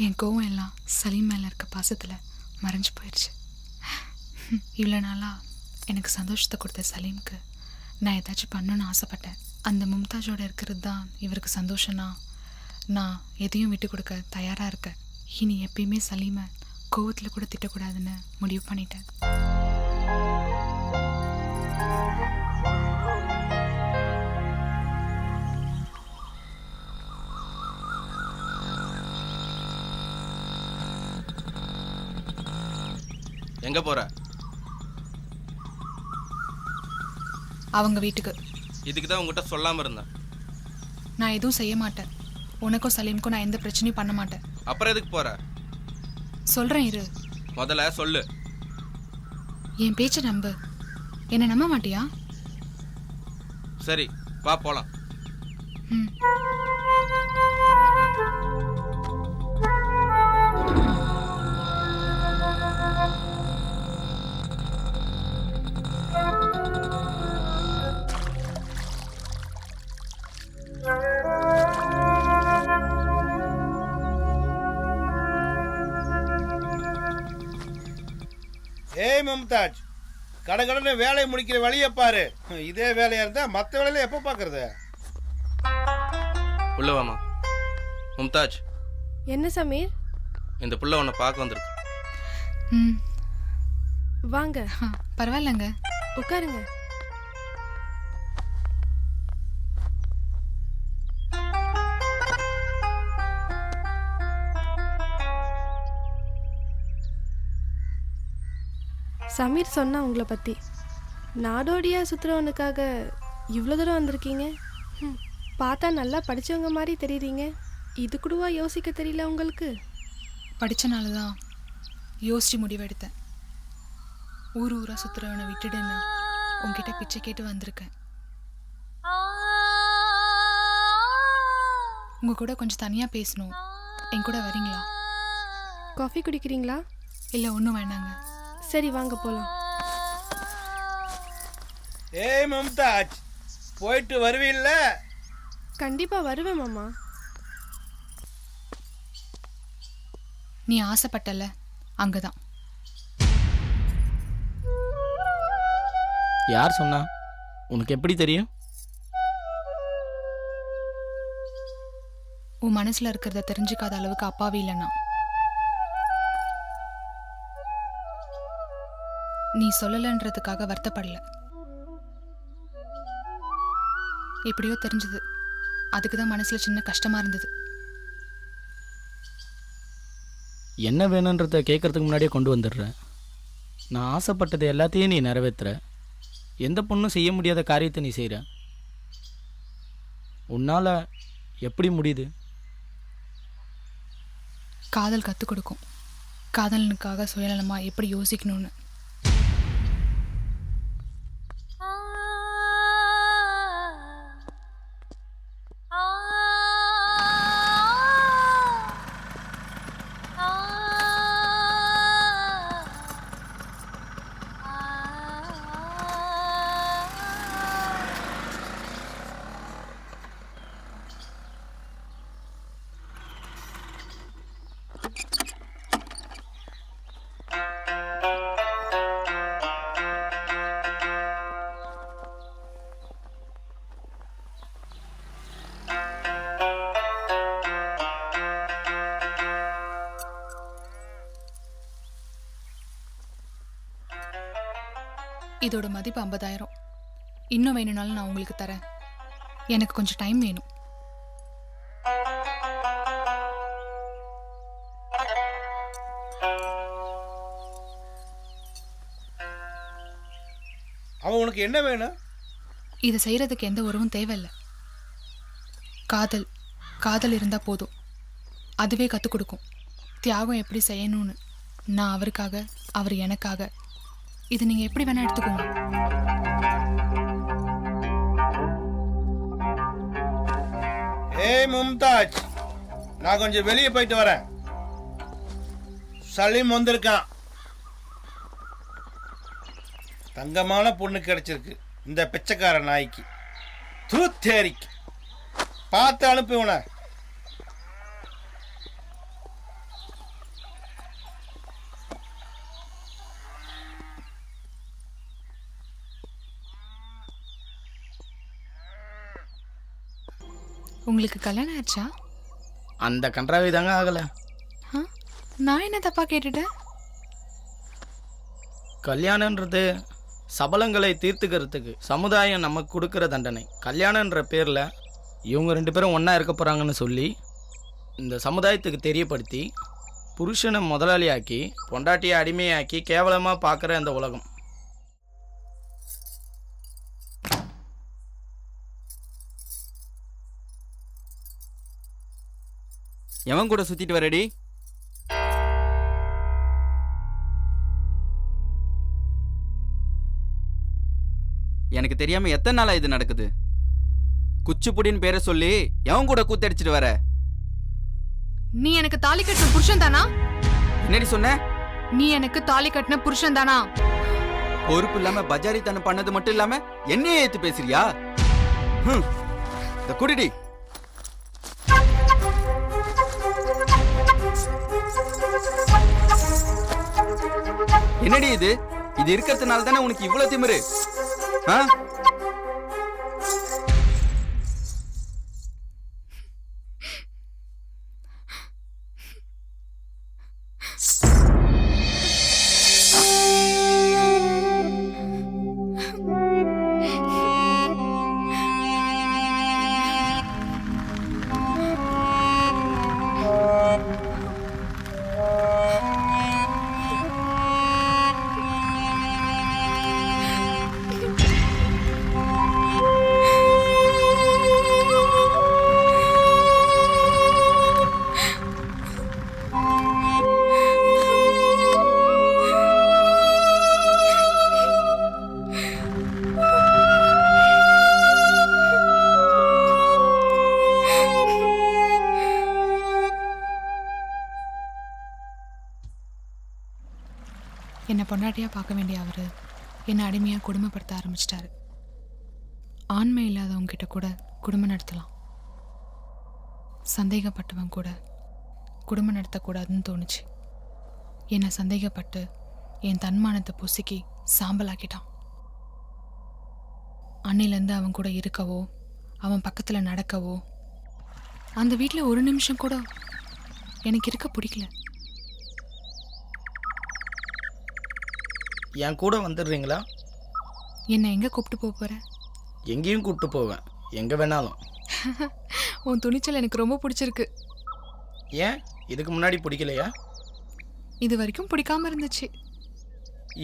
என் கோவம் எல்லாம் சலீம் மேலே இருக்க பாசத்தில் மறைஞ்சு போயிடுச்சு. இவ்வளோ நாளாக எனக்கு சந்தோஷத்தை கொடுத்த சலீமுக்கு நான் ஏதாச்சும் பண்ணணும்னு ஆசைப்பட்டேன். அந்த மும்தாஜோட இருக்கிறது தான் இவருக்கு சந்தோஷம்னா நான் எதையும் விட்டு கொடுக்க தயாராக இருக்கேன். இனி எப்பயுமே சலீமை கோவத்தில் கூட திட்டக்கூடாதுன்னு முடிவு பண்ணிட்டேன். எங்க போற? அவங்க வீட்டுக்கு. இதுக்கு தான் உங்ககிட்ட சொல்லாம இருந்தேன். நான் எதுவும் செய்ய மாட்டேன். உனக்கும் சலீமுக்கும் நான் எந்த பிரச்சனையும் பண்ண மாட்டேன். அப்புறம் எதுக்கு போற? சொல்றேன் இரு. முதல்ல சொல்லு. என் பேச்சை நம்பு. என்ன நம்ப மாட்டியா? சரி வா போலாம். ம். ஏய் மும்தாஜ், கடகடன்னு வேலையை முடிக்கிற வழியை பாரு. இதே வேலையா இருந்தா மற்ற வேலையில எப்போ பார்க்கறது? உள்ள வாமா. மும்தாஜ், என்ன சமீர்? இந்த புள்ள உன்னை பார்க்க வந்திருக்கு. ம். வாங்க. பரவாயில்லங்க, உட்காருங்க. சமீர் சொன்னா உங்களை பற்றி. நாடோடியா சுற்றுறவனுக்காக இவ்வளோ தூரம் வந்திருக்கீங்க. பார்த்தா நல்லா படித்தவங்க மாதிரி தெரியுறீங்க. இது கூடவா யோசிக்க தெரியல உங்களுக்கு? படித்தனால தான் யோசிச்சு முடிவெடுத்தேன். ஊர் ஊராக சுற்றுறவனை விட்டுடுன்னு உங்ககிட்ட பிச்சை கேட்டு வந்திருக்கேன். உங்கள் கூட கொஞ்சம் தனியாக பேசணும். என் கூட வரீங்களா? காஃபி குடிக்கிறீங்களா? இல்லை, ஒன்றும் வேணாங்க. சரி வாங்க போகலாம். ஏய் மும்தாஜ், போயிட்டு வருவீல்ல? கண்டிப்பாக வருவேன் மாமா. நீ ஆசைப்பட்டல, அங்கதான். யார் சொன்னா? உனக்கு எப்படி தெரியும்? உன் மனசுல இருக்கிறத தெரிஞ்சுக்காத அளவுக்கு அப்பாவி இல்லைனா. நீ சொல்லலன்றதுக்காக வருத்தப்படல. எப்படியோ தெரிஞ்சது. அதுக்கு தான் மனசுல சின்ன கஷ்டமா இருந்தது. என்ன வேணுன்றத கேட்கறதுக்கு முன்னாடியே கொண்டு வந்துடுறேன். நான் ஆசைப்பட்டது எல்லாத்தையும் நீ நிறைவேற்றுற. எந்த பொண்ணும் செய்ய முடியாத காரியத்தை நீ செய்கிற. உன்னால் எப்படி முடியுது? காதல் கற்றுக் கொடுக்கும், காதலனுக்காக சுயநலமாக எப்படி யோசிக்கணும்னு. இதோட மதிப்பு 50,000. இன்னும் வேணும்னாலும் நான் உங்களுக்கு தரேன். எனக்கு கொஞ்சம் டைம் வேணும். அவன் உனக்கு என்ன வேணும்? இதை செய்யறதுக்கு எந்த உறவும் தேவையில்லை. காதல் காதல் இருந்தா போதும். அதுவே கற்றுக் கொடுக்கும் தியாகம் எப்படி செய்யணும்னு. நான் அவருக்காக, அவர் எனக்காக. இது நீங்க எப்படி வேணா எடுத்துக்கோங்க. ஏய் மும்தாஜ், நான் கொஞ்சம் வெளியே போயிட்டு வரேன். சலீம் வந்திருக்கான். தங்கமான பொண்ணு கிடைச்சிருக்கு இந்த பிச்சைக்கார நாய்க்கு. தூத்தேரிக்கு பார்த்து அனுப்புவன. உங்களுக்கு கல்யாணம் ஆச்சா? அந்த கன்றாவி தாங்க ஆகலை. ஆ, நான் என்ன தப்பா கேட்டுட்டேன்? கல்யாணன்றது சபலங்களை தீர்த்துக்கிறதுக்கு சமுதாயம் நமக்கு கொடுக்குற தண்டனை. கல்யாணன்ற பேரில் இவங்க 2 பேரும் ஒன்றா இருக்க போகிறாங்கன்னு சொல்லி இந்த சமுதாயத்துக்கு தெரியப்படுத்தி புருஷனை முதலாளியாக்கி பொண்டாட்டியை அடிமையாக்கி கேவலமாக பார்க்குற இந்த உலகம். எவன் கூட சுத்திட்டு வரடி? எனக்கு தெரியாம எத்தனை நாளா இது நடக்குது? குச்சிப்புடின்னு பேரை சொல்லி எவன் கூட கூத்தடிச்சிட்டு வர? நீ எனக்கு தாலி கட்டின புருஷன் தானா? என்னடி சொன்ன? நீ எனக்கு தாலி கட்டின புருஷன் தானா? பொறுப்பு இல்லாம பஜாரித்தனம் பண்ணது மட்டும் இல்லாம என்னையே ஏத்து பேசுறியா? இந்த குடிடி. என்னடி இது? இது இருக்கிறதுனால தானே உனக்கு இவ்வளவு திமிரு? ஆ? என்னை பொண்டாட்டியாக பார்க்க வேண்டிய அவர் என்னை அடிமையாக குடும்பப்படுத்த ஆரம்பிச்சிட்டாரு. ஆண்மை இல்லாதவங்க கிட்ட கூட குடும்பம் நடத்தலாம், சந்தேகப்பட்டவன் கூட குடும்பம் நடத்தக்கூடாதுன்னு தோணுச்சு. என்னை சந்தேகப்பட்டு என் தன்மானத்தை பொசுக்கி சாம்பலாக்கிட்டான். அன்னையிலேருந்து அவன் கூட இருக்கவோ அவன் பக்கத்தில் நடக்கவோ அந்த வீட்டில் ஒரு நிமிஷம் கூட எனக்கு இருக்க பிடிக்கல. என் கூட வந்துடுறீங்களா? என்னை எங்கே கூப்பிட்டு போகிற? எங்கேயும் கூப்பிட்டு போவேன், எங்கே வேணாலும். உன் துணிச்சல் எனக்கு ரொம்ப பிடிச்சிருக்கு. ஏன் இதுக்கு முன்னாடி பிடிக்கலையா? இது வரைக்கும் பிடிக்காம இருந்துச்சு.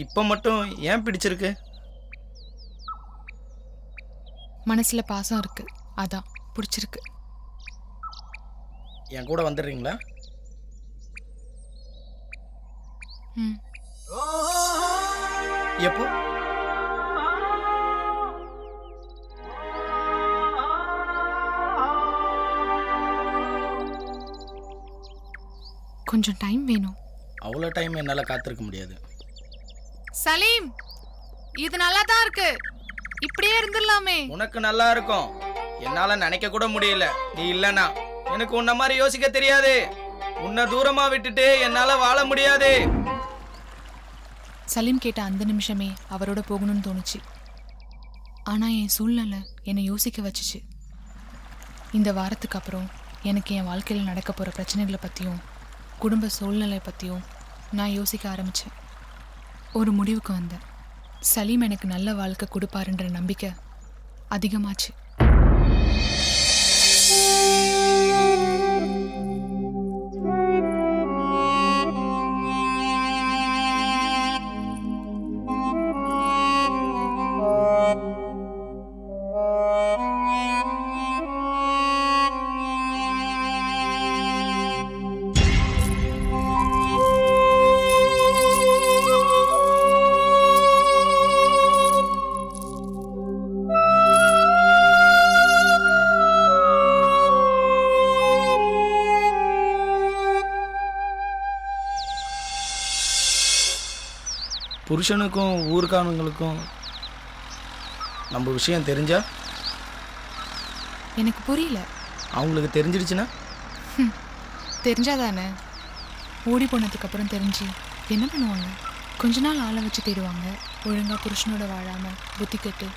இப்போ மட்டும் ஏன் பிடிச்சிருக்கு? மனசில் பாசம் இருக்கு, அதான் பிடிச்சிருக்கு. என் கூட வந்துடுறீங்களா? ம். எப்போ? கொஞ்சம் டைம் வேணும். அவ்வளோ டைம் என்னால் காத்திருக்க முடியாது. சலீம், இது நல்லா தான் இருக்கு, இப்படியே இருந்துடலாமே. உனக்கு நல்லா இருக்கும், என்னால் நினைக்க கூட முடியல. நீ இல்லைனா எனக்கு உன்ன மாதிரி யோசிக்க தெரியாது. உன்னை தூரமா விட்டுட்டு என்னால் வாழ முடியாது. சலீம் கேட்ட அந்த நிமிஷமே அவரோட போகணும்னு தோணுச்சு. ஆனால் என் சூழ்நிலை என்னை யோசிக்க வச்சுச்சு. இந்த வாரத்துக்கு அப்புறம் எனக்கு என் வாழ்க்கையில் நடக்க போகிற பிரச்சனைகளை பற்றியும் குடும்ப சூழ்நிலை பற்றியும் நான் யோசிக்க ஆரம்பித்தேன். ஒரு முடிவுக்கு வந்தேன். சலீம் எனக்கு நல்ல வாழ்க்கை கொடுப்பாருன்ற நம்பிக்கை அதிகமாச்சு. புருஷனுக்கும் ஊர்க்காரங்களுக்கும் நம்ம விஷயம் தெரிஞ்சா? எனக்கு புரியல. அவங்களுக்கு தெரிஞ்சிடுச்சுன்னா? தெரிஞ்சாதானே. ஓடி போனதுக்கு அப்புறம் தெரிஞ்சு என்ன பண்ணுவாங்க? கொஞ்ச நாள் ஆளை வச்சு தேடுவாங்க. ஒழுங்காக புருஷனோட வாழாமல் புத்தி கெட்டு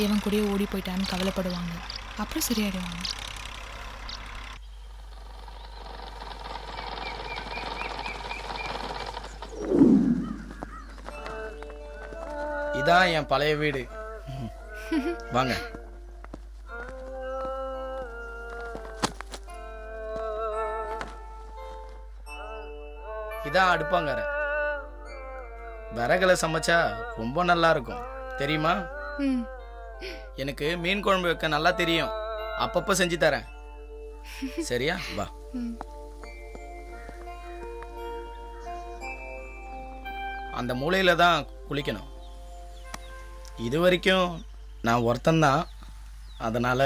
எவன் கூடயே ஓடி போயிட்டான்னு கவலைப்படுவாங்க. அப்புறம் சரியாயிடுவாங்க. இதுதான் என் பழைய வீடு. வாங்க. இதான் அடுப்பாங்கற. விறகுல சமைச்சா ரொம்ப நல்லா இருக்கும் தெரியுமா? ம். எனக்கு மீன் குழம்பு வைக்க நல்லா தெரியும். அப்பப்போ செஞ்சு தரேன். சரியா? வா. ம். அந்த மூலையில தான் குளிக்கணும். இது வரைக்கும் நான் ஒருத்தன்தான். அதனால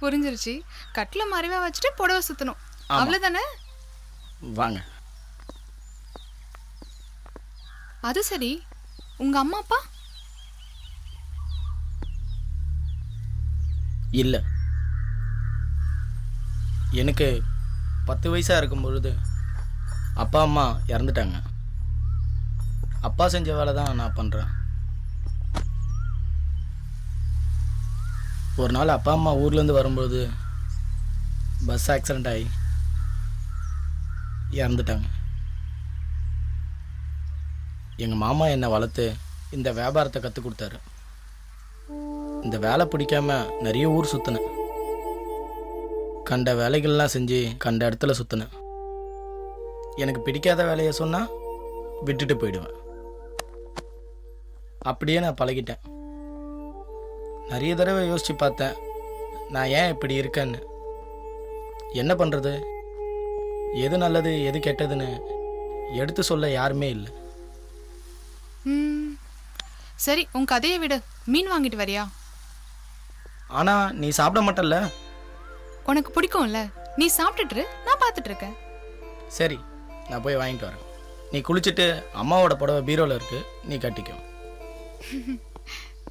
புரிஞ்சிருச்சு. கட்டில மறைவா வச்சுட்டு புடவை சுத்தணும், ஆமா. அவ்வளவுதானே? வாங்க. அது சரி, உங்க அம்மா அப்பா? இல்லை, எனக்கு 10 வயசாக இருக்கும் பொழுது அப்பா அம்மா இறந்துட்டாங்க. அப்பா செஞ்ச வேலை தான் நான் பண்ணுறேன். ஒரு நாள் அப்பா அம்மா ஊர்லேருந்து வரும்பொழுது பஸ் ஆக்சிடெண்ட் ஆகி இறந்துட்டாங்க. எங்கள் மாமா என்னை வளர்த்து இந்த வியாபாரத்தை கற்றுக் கொடுத்தாரு. இந்த வேலை பிடிக்காம நிறைய ஊர் சுற்றினேன். கண்ட வேலைகள்லாம் செஞ்சு கண்ட இடத்துல சுற்றினேன். எனக்கு பிடிக்காத வேலையை சொன்னால் விட்டுட்டு போயிடுவேன். அப்படியே நான் பழகிட்டேன். நிறைய தடவை யோசித்து பார்த்தேன், நான் ஏன் இப்படி இருக்கேன்னு. என்ன பண்ணுறது, எது நல்லது எது கெட்டதுன்னு எடுத்து சொல்ல யாருமே இல்லை. ம். சரி, உன் கதையை விடு. மீன் வாங்கிட்டு வரியா? ஆனால் நீ சாப்பிட மாட்டல்ல? உனக்கு பிடிக்கும்ல, நீ சாப்பிட்டுட்டு இரு, நான் பார்த்துட்டு இருக்கேன். சரி, நான் போய் வாங்கிட்டு வரேன். நீ குளிச்சுட்டு அம்மாவோட புடவை பீரோவில் இருக்கு, நீ கட்டிக்கோ.